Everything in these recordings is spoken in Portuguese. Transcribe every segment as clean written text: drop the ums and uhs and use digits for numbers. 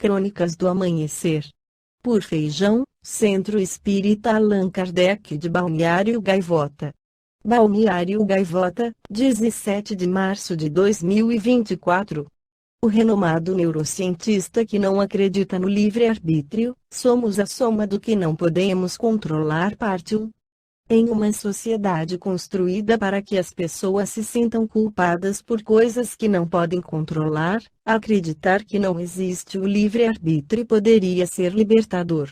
Crônicas do Amanhecer. Por Feijão, Centro Espírita Allan Kardec de Balneário Gaivota. Balneário Gaivota, 17 de março de 2024. O renomado neurocientista que não acredita no livre-arbítrio, somos a soma do que não podemos controlar, parte 1. Em uma sociedade construída para que as pessoas se sintam culpadas por coisas que não podem controlar, acreditar que não existe o livre-arbítrio poderia ser libertador.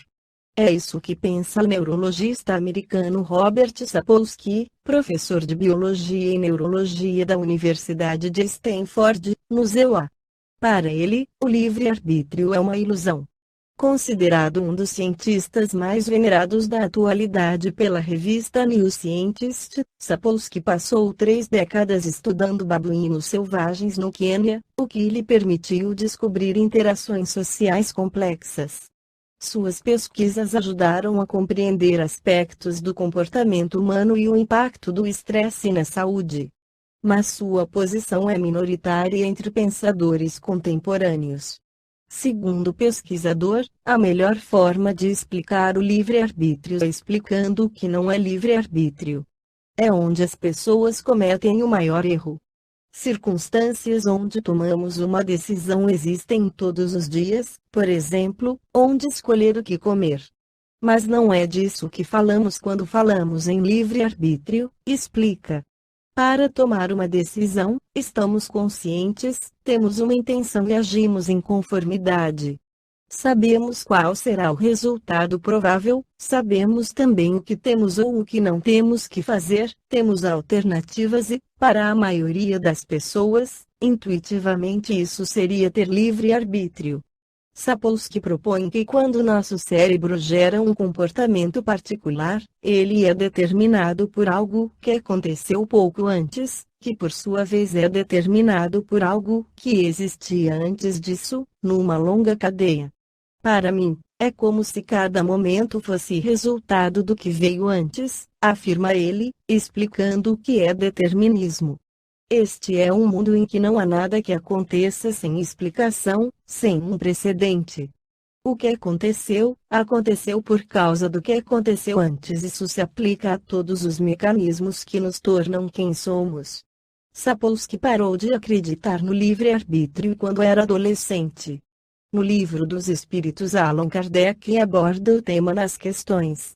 É isso que pensa o neurologista americano Robert Sapolsky, professor de Biologia e Neurologia da Universidade de Stanford, no ZEUA. Para ele, o livre-arbítrio é uma ilusão. Considerado um dos cientistas mais venerados da atualidade pela revista New Scientist, Sapolsky passou 3 décadas estudando babuínos selvagens no Quênia, o que lhe permitiu descobrir interações sociais complexas. Suas pesquisas ajudaram a compreender aspectos do comportamento humano e o impacto do estresse na saúde. Mas sua posição é minoritária entre pensadores contemporâneos. Segundo o pesquisador, a melhor forma de explicar o livre-arbítrio é explicando o que não é livre-arbítrio. É onde as pessoas cometem o maior erro. Circunstâncias onde tomamos uma decisão existem todos os dias, por exemplo, onde escolher o que comer. Mas não é disso que falamos quando falamos em livre-arbítrio, explica. Para tomar uma decisão, estamos conscientes, temos uma intenção e agimos em conformidade. Sabemos qual será o resultado provável, sabemos também o que temos ou o que não temos que fazer, temos alternativas e, para a maioria das pessoas, intuitivamente isso seria ter livre-arbítrio. Sapolsky propõe que quando nosso cérebro gera um comportamento particular, ele é determinado por algo que aconteceu pouco antes, que por sua vez é determinado por algo que existia antes disso, numa longa cadeia. Para mim, é como se cada momento fosse resultado do que veio antes, afirma ele, explicando o que é determinismo. Este é um mundo em que não há nada que aconteça sem explicação, sem um precedente. O que aconteceu, aconteceu por causa do que aconteceu antes. Isso se aplica a todos os mecanismos que nos tornam quem somos. Sapolsky parou de acreditar no livre-arbítrio quando era adolescente. No Livro dos Espíritos, Allan Kardec aborda o tema nas questões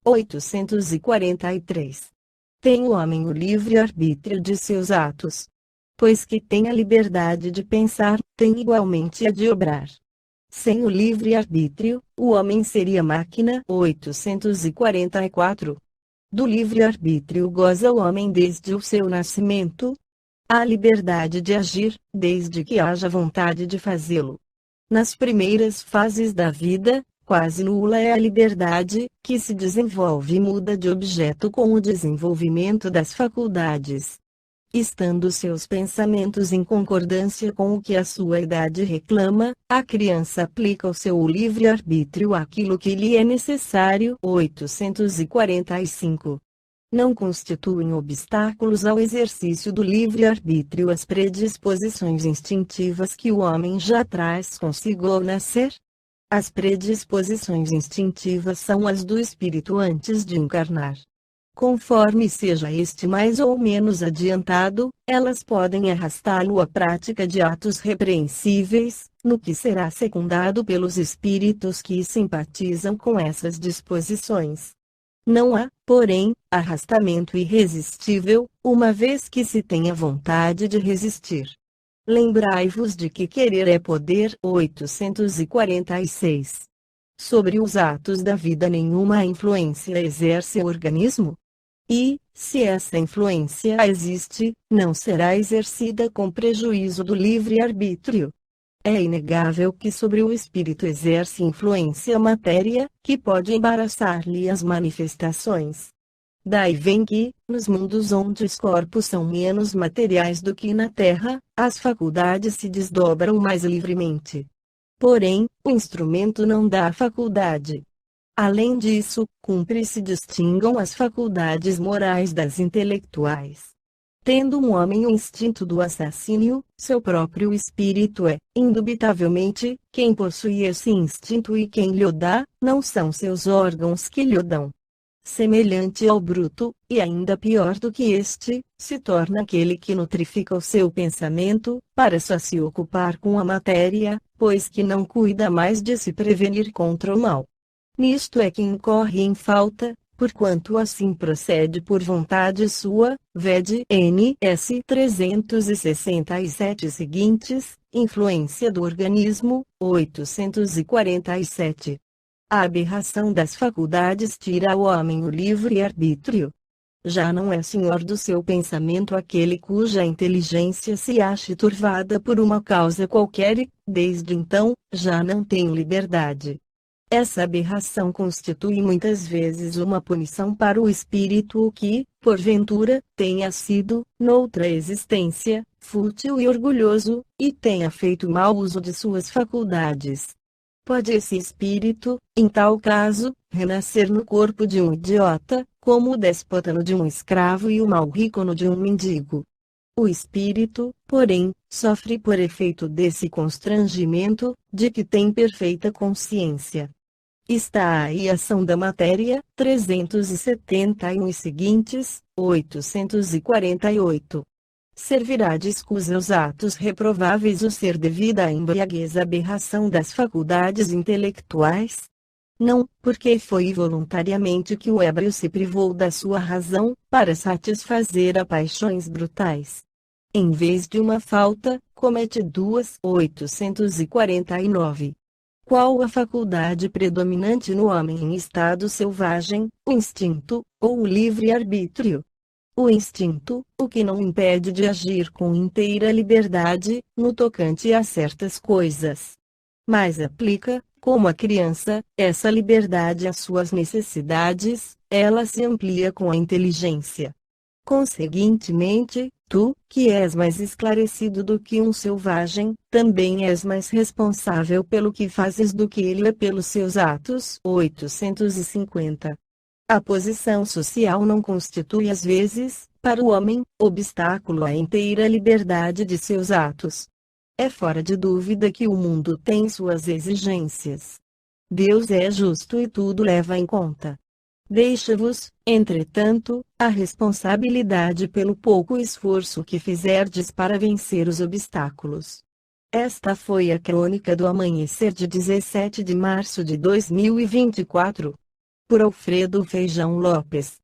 843. Tem o homem o livre-arbítrio de seus atos? Pois que tem a liberdade de pensar, tem igualmente a de obrar. Sem o livre-arbítrio, o homem seria máquina. 844. Do livre-arbítrio goza o homem desde o seu nascimento. Há liberdade de agir, desde que haja vontade de fazê-lo. Nas primeiras fases da vida, quase nula é a liberdade, que se desenvolve e muda de objeto com o desenvolvimento das faculdades. Estando seus pensamentos em concordância com o que a sua idade reclama, a criança aplica o seu livre-arbítrio àquilo que lhe é necessário. 845. Não constituem obstáculos ao exercício do livre-arbítrio as predisposições instintivas que o homem já traz consigo ao nascer? As predisposições instintivas são as do espírito antes de encarnar. Conforme seja este mais ou menos adiantado, elas podem arrastá-lo à prática de atos repreensíveis, no que será secundado pelos espíritos que simpatizam com essas disposições. Não há, porém, arrastamento irresistível, uma vez que se tenha vontade de resistir. Lembrai-vos de que querer é poder. 846. Sobre os atos da vida nenhuma influência exerce o organismo? E, se essa influência existe, não será exercida com prejuízo do livre-arbítrio. É inegável que sobre o espírito exerce influência a matéria, que pode embaraçar-lhe as manifestações. Daí vem que, nos mundos onde os corpos são menos materiais do que na Terra, as faculdades se desdobram mais livremente. Porém, o instrumento não dá a faculdade. Além disso, cumpre se distingam as faculdades morais das intelectuais. Tendo um homem o instinto do assassínio, seu próprio espírito é, indubitavelmente, quem possui esse instinto e quem lhe o dá, não são seus órgãos que lhe o dão. Semelhante ao bruto, e ainda pior do que este, se torna aquele que nutrifica o seu pensamento, para só se ocupar com a matéria, pois que não cuida mais de se prevenir contra o mal. Nisto é que incorre em falta, porquanto assim procede por vontade sua, vede NS 367 seguintes, influência do organismo, 847. A aberração das faculdades tira ao homem o livre-arbítrio. Já não é senhor do seu pensamento aquele cuja inteligência se ache turvada por uma causa qualquer e, desde então, já não tem liberdade. Essa aberração constitui muitas vezes uma punição para o espírito que, porventura, tenha sido, noutra existência, fútil e orgulhoso, e tenha feito mau uso de suas faculdades. Pode esse espírito, em tal caso, renascer no corpo de um idiota, como o déspota no de um escravo e o mau rico no de um mendigo. O espírito, porém, sofre por efeito desse constrangimento, de que tem perfeita consciência. Está aí a ação da matéria, 371 e seguintes, 848. Servirá de escusa aos atos reprováveis o ser devido à embriaguez aberração das faculdades intelectuais? Não, porque foi voluntariamente que o ébrio se privou da sua razão, para satisfazer a paixões brutais. Em vez de uma falta, comete duas. 849. Qual a faculdade predominante no homem em estado selvagem, o instinto, ou o livre-arbítrio? O instinto, o que não impede de agir com inteira liberdade, no tocante a certas coisas. Mas aplica, como a criança, essa liberdade às suas necessidades, ela se amplia com a inteligência. Conseguintemente, tu, que és mais esclarecido do que um selvagem, também és mais responsável pelo que fazes do que ele é pelos seus atos. 850. A posição social não constitui às vezes, para o homem, obstáculo à inteira liberdade de seus atos. É fora de dúvida que o mundo tem suas exigências. Deus é justo e tudo leva em conta. Deixa-vos, entretanto, a responsabilidade pelo pouco esforço que fizerdes para vencer os obstáculos. Esta foi a crônica do amanhecer de 17 de março de 2024. Por Alfredo Feijão Lopes.